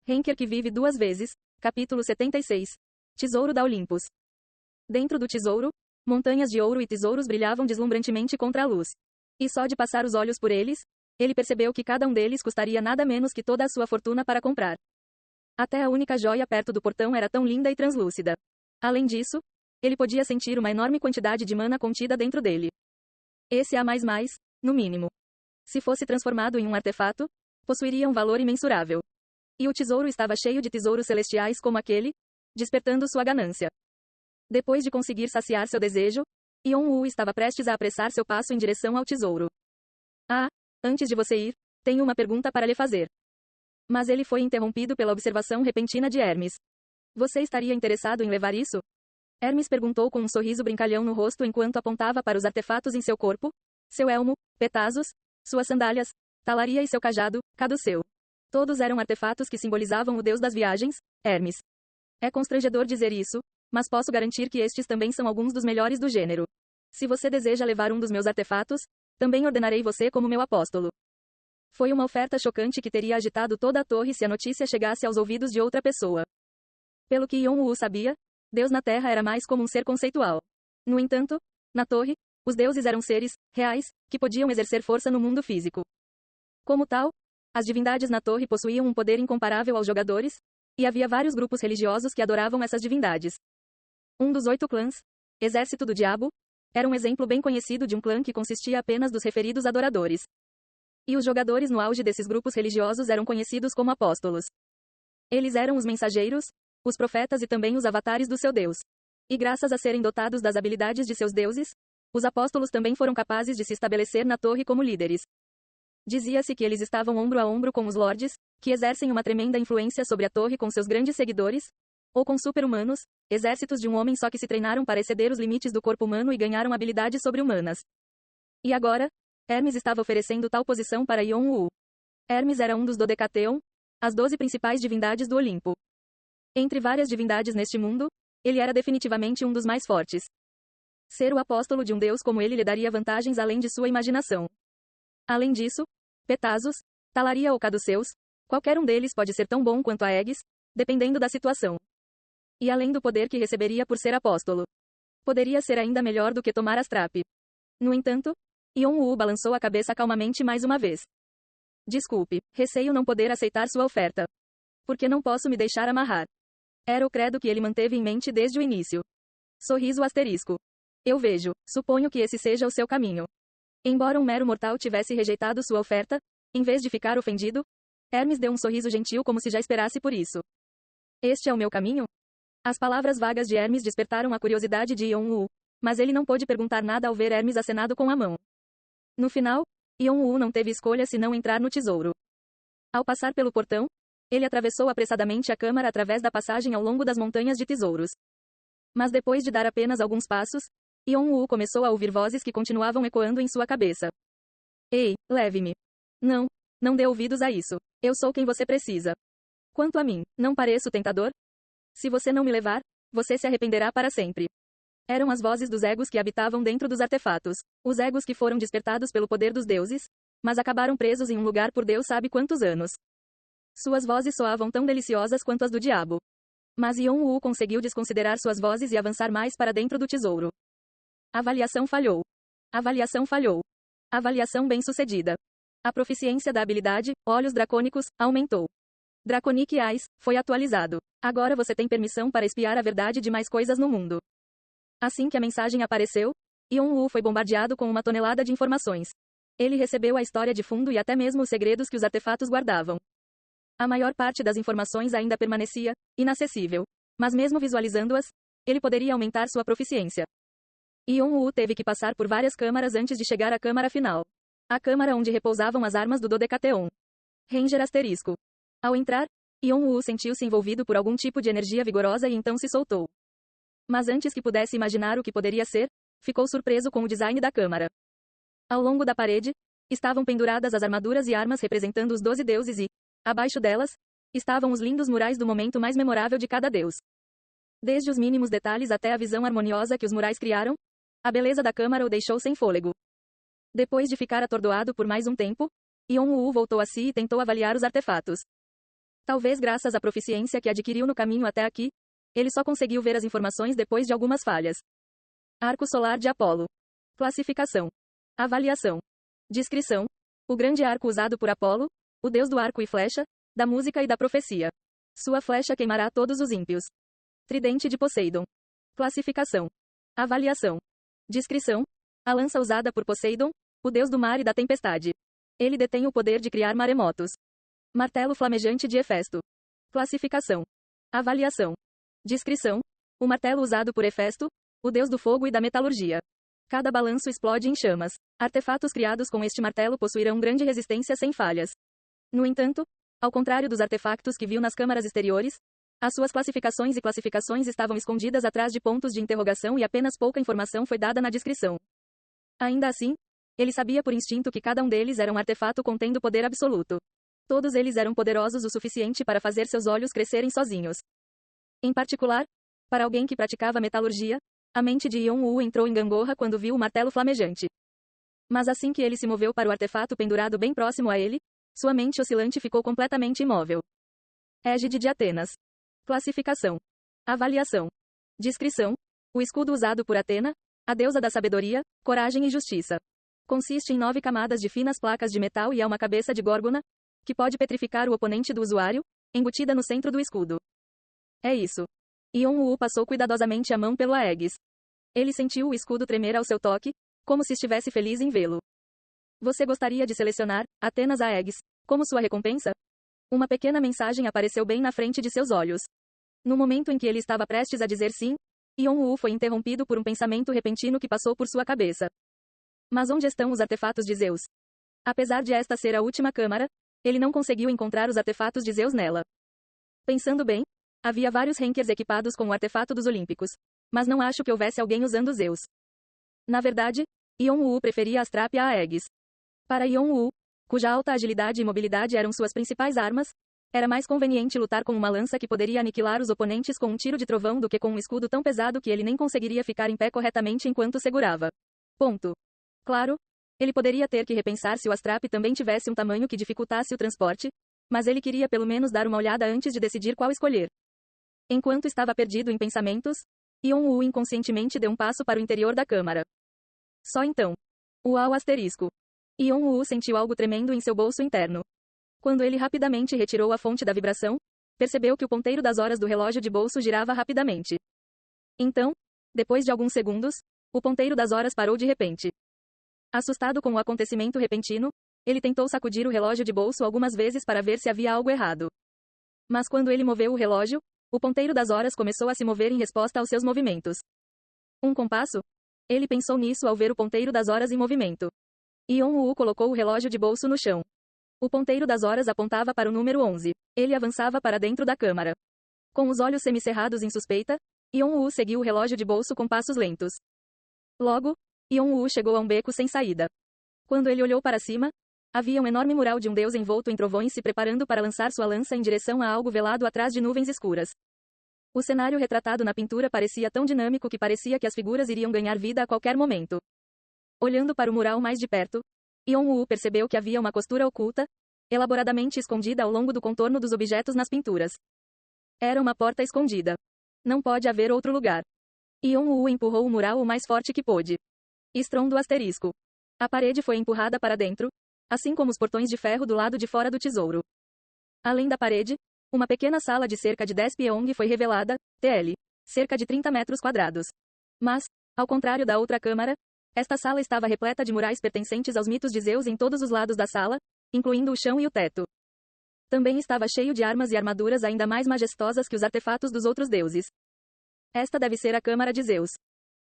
Henker que vive duas vezes. Capítulo 76. Tesouro da Olympus. Dentro do tesouro, montanhas de ouro e tesouros brilhavam deslumbrantemente contra a luz. E só de passar os olhos por eles, ele percebeu que cada um deles custaria nada menos que toda a sua fortuna para comprar. Até a única joia perto do portão era tão linda e translúcida. Além disso, ele podia sentir uma enorme quantidade de mana contida dentro dele. Esse no mínimo. Se fosse transformado em um artefato, possuiria um valor imensurável. E o tesouro estava cheio de tesouros celestiais como aquele, despertando sua ganância. Depois de conseguir saciar seu desejo, Yon-Woo estava prestes a apressar seu passo em direção ao tesouro. Ah, antes de você ir, tenho uma pergunta para lhe fazer. Mas ele foi interrompido pela observação repentina de Hermes. Você estaria interessado em levar isso? Hermes perguntou com um sorriso brincalhão no rosto enquanto apontava para os artefatos em seu corpo, seu elmo, Pegasus, suas sandálias, talaria e seu cajado, Caduceu. Todos eram artefatos que simbolizavam o deus das viagens, Hermes. É constrangedor dizer isso, mas posso garantir que estes também são alguns dos melhores do gênero. Se você deseja levar um dos meus artefatos, também ordenarei você como meu apóstolo. Foi uma oferta chocante que teria agitado toda a torre se a notícia chegasse aos ouvidos de outra pessoa. Pelo que Yon-Woo sabia, Deus na Terra era mais como um ser conceitual. No entanto, na torre, os deuses eram seres, reais, que podiam exercer força no mundo físico. Como tal, as divindades na torre possuíam um poder incomparável aos jogadores, e havia vários grupos religiosos que adoravam essas divindades. Um dos 8 clãs, Exército do Diabo, era um exemplo bem conhecido de um clã que consistia apenas dos referidos adoradores. E os jogadores no auge desses grupos religiosos eram conhecidos como apóstolos. Eles eram os mensageiros, os profetas e também os avatares do seu Deus. E graças a serem dotados das habilidades de seus deuses, os apóstolos também foram capazes de se estabelecer na torre como líderes. Dizia-se que eles estavam ombro a ombro com os lordes, que exercem uma tremenda influência sobre a torre com seus grandes seguidores, ou com super-humanos, exércitos de um homem só que se treinaram para exceder os limites do corpo humano e ganharam habilidades sobre-humanas. E agora, Hermes estava oferecendo tal posição para Yon-Woo. Hermes era um dos Dodecateon, as 12 principais divindades do Olimpo. Entre várias divindades neste mundo, ele era definitivamente um dos mais fortes. Ser o apóstolo de um deus como ele lhe daria vantagens além de sua imaginação. Além disso, Pegasus, Talaria ou Caduceus, qualquer um deles pode ser tão bom quanto Aegis, dependendo da situação. E além do poder que receberia por ser apóstolo, poderia ser ainda melhor do que tomar Astrape. No entanto, Yon-Woo balançou a cabeça calmamente mais uma vez. Desculpe, receio não poder aceitar sua oferta. Porque não posso me deixar amarrar. Era o credo que ele manteve em mente desde o início. Sorriso asterisco. Eu vejo, suponho que esse seja o seu caminho. Embora um mero mortal tivesse rejeitado sua oferta, em vez de ficar ofendido, Hermes deu um sorriso gentil como se já esperasse por isso. Este é o meu caminho? As palavras vagas de Hermes despertaram a curiosidade de Yon-Woo, mas ele não pôde perguntar nada ao ver Hermes acenado com a mão. No final, Yon-Woo não teve escolha senão entrar no tesouro. Ao passar pelo portão, ele atravessou apressadamente a câmara através da passagem ao longo das montanhas de tesouros. Mas depois de dar apenas alguns passos, Yon-Woo começou a ouvir vozes que continuavam ecoando em sua cabeça. Ei, leve-me. Não, não dê ouvidos a isso. Eu sou quem você precisa. Quanto a mim, não pareço tentador? Se você não me levar, você se arrependerá para sempre. Eram as vozes dos egos que habitavam dentro dos artefatos. Os egos que foram despertados pelo poder dos deuses, mas acabaram presos em um lugar por Deus sabe quantos anos. Suas vozes soavam tão deliciosas quanto as do diabo. Mas Yon-Woo conseguiu desconsiderar suas vozes e avançar mais para dentro do tesouro. Avaliação falhou. Avaliação falhou. Avaliação bem-sucedida. A proficiência da habilidade, Olhos Dracônicos, aumentou. Draconic Eyes, foi atualizado. Agora você tem permissão para espiar a verdade de mais coisas no mundo. Assim que a mensagem apareceu, Yon-Woo foi bombardeado com uma tonelada de informações. Ele recebeu a história de fundo e até mesmo os segredos que os artefatos guardavam. A maior parte das informações ainda permanecia inacessível, mas mesmo visualizando-as, ele poderia aumentar sua proficiência. Yon-Woo teve que passar por várias câmaras antes de chegar à câmara final. A câmara onde repousavam as armas do Dodecateon. Ranger asterisco. Ao entrar, Yon-Woo sentiu-se envolvido por algum tipo de energia vigorosa e então se soltou. Mas antes que pudesse imaginar o que poderia ser, ficou surpreso com o design da câmara. Ao longo da parede, estavam penduradas as armaduras e armas representando os 12 deuses e, abaixo delas, estavam os lindos murais do momento mais memorável de cada deus. Desde os mínimos detalhes até a visão harmoniosa que os murais criaram, a beleza da câmara o deixou sem fôlego. Depois de ficar atordoado por mais um tempo, Yon-Woo voltou a si e tentou avaliar os artefatos. Talvez graças à proficiência que adquiriu no caminho até aqui, ele só conseguiu ver as informações depois de algumas falhas. Arco solar de Apolo. Classificação. Avaliação. Descrição. O grande arco usado por Apolo, o deus do arco e flecha, da música e da profecia. Sua flecha queimará todos os ímpios. Tridente de Poseidon. Classificação. Avaliação. Descrição. A lança usada por Poseidon, o deus do mar e da tempestade. Ele detém o poder de criar maremotos. Martelo flamejante de Hefesto. Classificação. Avaliação. Descrição. O martelo usado por Hefesto, o deus do fogo e da metalurgia. Cada balanço explode em chamas. Artefatos criados com este martelo possuirão grande resistência sem falhas. No entanto, ao contrário dos artefactos que viu nas câmaras exteriores, as suas classificações e classificações estavam escondidas atrás de pontos de interrogação e apenas pouca informação foi dada na descrição. Ainda assim, ele sabia por instinto que cada um deles era um artefato contendo poder absoluto. Todos eles eram poderosos o suficiente para fazer seus olhos crescerem sozinhos. Em particular, para alguém que praticava metalurgia, a mente de Yon-Woo entrou em gangorra quando viu o martelo flamejante. Mas assim que ele se moveu para o artefato pendurado bem próximo a ele, sua mente oscilante ficou completamente imóvel. Égide de Atenas. Classificação. Avaliação. Descrição. O escudo usado por Atena, a deusa da sabedoria, coragem e justiça. Consiste em 9 camadas de finas placas de metal e é uma cabeça de górgona, que pode petrificar o oponente do usuário, embutida no centro do escudo. É isso. Yon-Woo passou cuidadosamente a mão pelo Aegis. Ele sentiu o escudo tremer ao seu toque, como se estivesse feliz em vê-lo. Você gostaria de selecionar, Atenas Aegis, como sua recompensa? Uma pequena mensagem apareceu bem na frente de seus olhos. No momento em que ele estava prestes a dizer sim, Yon-Woo foi interrompido por um pensamento repentino que passou por sua cabeça. Mas onde estão os artefatos de Zeus? Apesar de esta ser a última câmara, ele não conseguiu encontrar os artefatos de Zeus nela. Pensando bem, havia vários rankers equipados com o artefato dos Olímpicos, mas não acho que houvesse alguém usando Zeus. Na verdade, Yon-Woo preferia Astrap a Aegis. Para Yon-Woo, cuja alta agilidade e mobilidade eram suas principais armas, era mais conveniente lutar com uma lança que poderia aniquilar os oponentes com um tiro de trovão do que com um escudo tão pesado que ele nem conseguiria ficar em pé corretamente enquanto segurava. Ponto. Claro, ele poderia ter que repensar se o Astrap também tivesse um tamanho que dificultasse o transporte, mas ele queria pelo menos dar uma olhada antes de decidir qual escolher. Enquanto estava perdido em pensamentos, Yon-Woo inconscientemente deu um passo para o interior da câmara. Só então. Uau asterisco. Yon-Woo sentiu algo tremendo em seu bolso interno. Quando ele rapidamente retirou a fonte da vibração, percebeu que o ponteiro das horas do relógio de bolso girava rapidamente. Então, depois de alguns segundos, o ponteiro das horas parou de repente. Assustado com o acontecimento repentino, ele tentou sacudir o relógio de bolso algumas vezes para ver se havia algo errado. Mas quando ele moveu o relógio, o ponteiro das horas começou a se mover em resposta aos seus movimentos. Um compasso? Ele pensou nisso ao ver o ponteiro das horas em movimento. Yon-Woo colocou o relógio de bolso no chão. O ponteiro das horas apontava para o número 11. Ele avançava para dentro da câmara. Com os olhos semicerrados em suspeita, Yon-Woo seguiu o relógio de bolso com passos lentos. Logo, Yon-Woo chegou a um beco sem saída. Quando ele olhou para cima, havia um enorme mural de um deus envolto em trovões se preparando para lançar sua lança em direção a algo velado atrás de nuvens escuras. O cenário retratado na pintura parecia tão dinâmico que parecia que as figuras iriam ganhar vida a qualquer momento. Olhando para o mural mais de perto, Yon-Woo percebeu que havia uma costura oculta, elaboradamente escondida ao longo do contorno dos objetos nas pinturas. Era uma porta escondida. Não pode haver outro lugar. Yon-Woo empurrou o mural o mais forte que pôde. Estrondo asterisco. A parede foi empurrada para dentro, assim como os portões de ferro do lado de fora do tesouro. Além da parede, uma pequena sala de cerca de 10 pyong foi revelada, TL, cerca de 30 metros quadrados. Mas, ao contrário da outra câmara, esta sala estava repleta de murais pertencentes aos mitos de Zeus em todos os lados da sala, incluindo o chão e o teto. Também estava cheio de armas e armaduras ainda mais majestosas que os artefatos dos outros deuses. Esta deve ser a câmara de Zeus.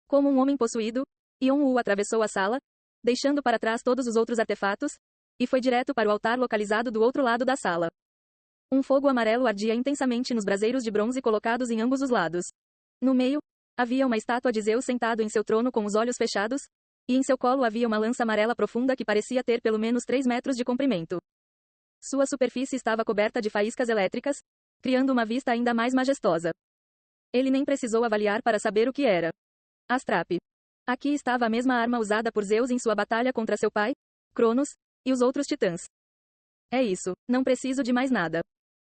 Como um homem possuído, Yon-Woo atravessou a sala, deixando para trás todos os outros artefatos, e foi direto para o altar localizado do outro lado da sala. Um fogo amarelo ardia intensamente nos braseiros de bronze colocados em ambos os lados. No meio, havia uma estátua de Zeus sentado em seu trono com os olhos fechados, e em seu colo havia uma lança amarela profunda que parecia ter pelo menos 3 metros de comprimento. Sua superfície estava coberta de faíscas elétricas, criando uma vista ainda mais majestosa. Ele nem precisou avaliar para saber o que era. Astrap. Aqui estava a mesma arma usada por Zeus em sua batalha contra seu pai, Cronos, e os outros titãs. É isso, não preciso de mais nada.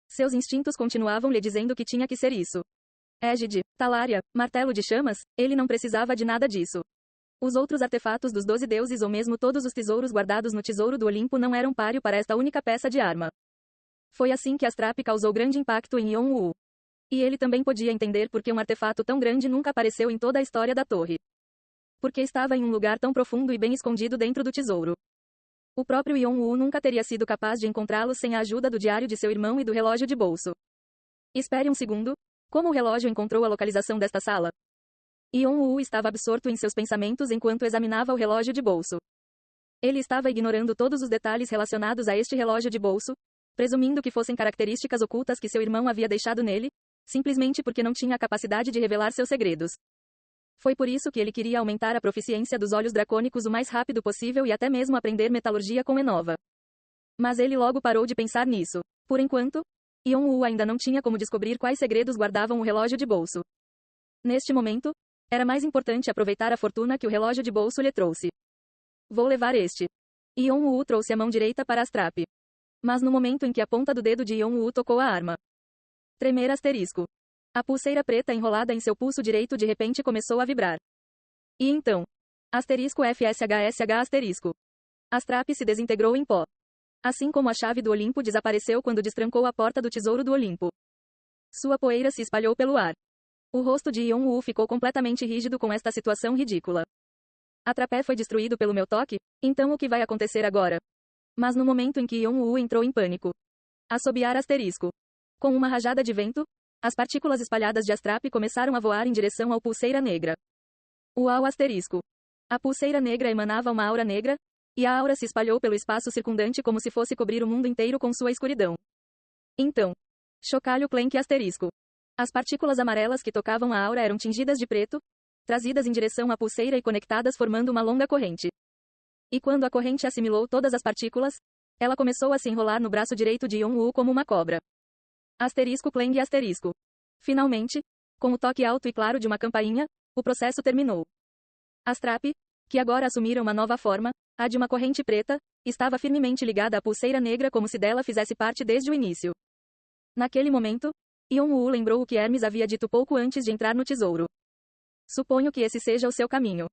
Seus instintos continuavam lhe dizendo que tinha que ser isso. Égide, Talária, martelo de chamas, ele não precisava de nada disso. Os outros artefatos dos 12 deuses ou mesmo todos os tesouros guardados no tesouro do Olimpo não eram páreo para esta única peça de arma. Foi assim que Astrap causou grande impacto em Yon-Woo. E ele também podia entender por que um artefato tão grande nunca apareceu em toda a história da torre. Porque estava em um lugar tão profundo e bem escondido dentro do tesouro. O próprio Yon-Woo nunca teria sido capaz de encontrá-lo sem a ajuda do diário de seu irmão e do relógio de bolso. Espere um segundo. Como o relógio encontrou a localização desta sala? Yon-Woo estava absorto em seus pensamentos enquanto examinava o relógio de bolso. Ele estava ignorando todos os detalhes relacionados a este relógio de bolso, presumindo que fossem características ocultas que seu irmão havia deixado nele, simplesmente porque não tinha a capacidade de revelar seus segredos. Foi por isso que ele queria aumentar a proficiência dos olhos dracônicos o mais rápido possível e até mesmo aprender metalurgia com Enova. Mas ele logo parou de pensar nisso. Por enquanto, Yon-Woo ainda não tinha como descobrir quais segredos guardavam o relógio de bolso. Neste momento, era mais importante aproveitar a fortuna que o relógio de bolso lhe trouxe. Vou levar este. Yon-Woo trouxe a mão direita para Astrap. Mas no momento em que a ponta do dedo de Yon-Woo tocou a arma. Tremer asterisco. A pulseira preta enrolada em seu pulso direito de repente começou a vibrar. E então? Asterisco FSHSH asterisco. Astrap se desintegrou em pó. Assim como a chave do Olimpo desapareceu quando destrancou a porta do tesouro do Olimpo. Sua poeira se espalhou pelo ar. O rosto de Yon-Woo ficou completamente rígido com esta situação ridícula. A trapé foi destruído pelo meu toque? Então o que vai acontecer agora? Mas no momento em que Yon-Woo entrou em pânico. Assobiar asterisco. Com uma rajada de vento, as partículas espalhadas de Astrap começaram a voar em direção ao pulseira negra. Uau asterisco. A pulseira negra emanava uma aura negra, e a aura se espalhou pelo espaço circundante como se fosse cobrir o mundo inteiro com sua escuridão. Então. Chocalho Clank asterisco. As partículas amarelas que tocavam a aura eram tingidas de preto, trazidas em direção à pulseira e conectadas formando uma longa corrente. E quando a corrente assimilou todas as partículas, ela começou a se enrolar no braço direito de Yon-Woo como uma cobra. Asterisco Clang asterisco. Finalmente, com o toque alto e claro de uma campainha, o processo terminou. Astrap, que agora assumira uma nova forma, a de uma corrente preta, estava firmemente ligada à pulseira negra como se dela fizesse parte desde o início. Naquele momento, Yon-Woo lembrou o que Hermes havia dito pouco antes de entrar no tesouro. Suponho que esse seja o seu caminho.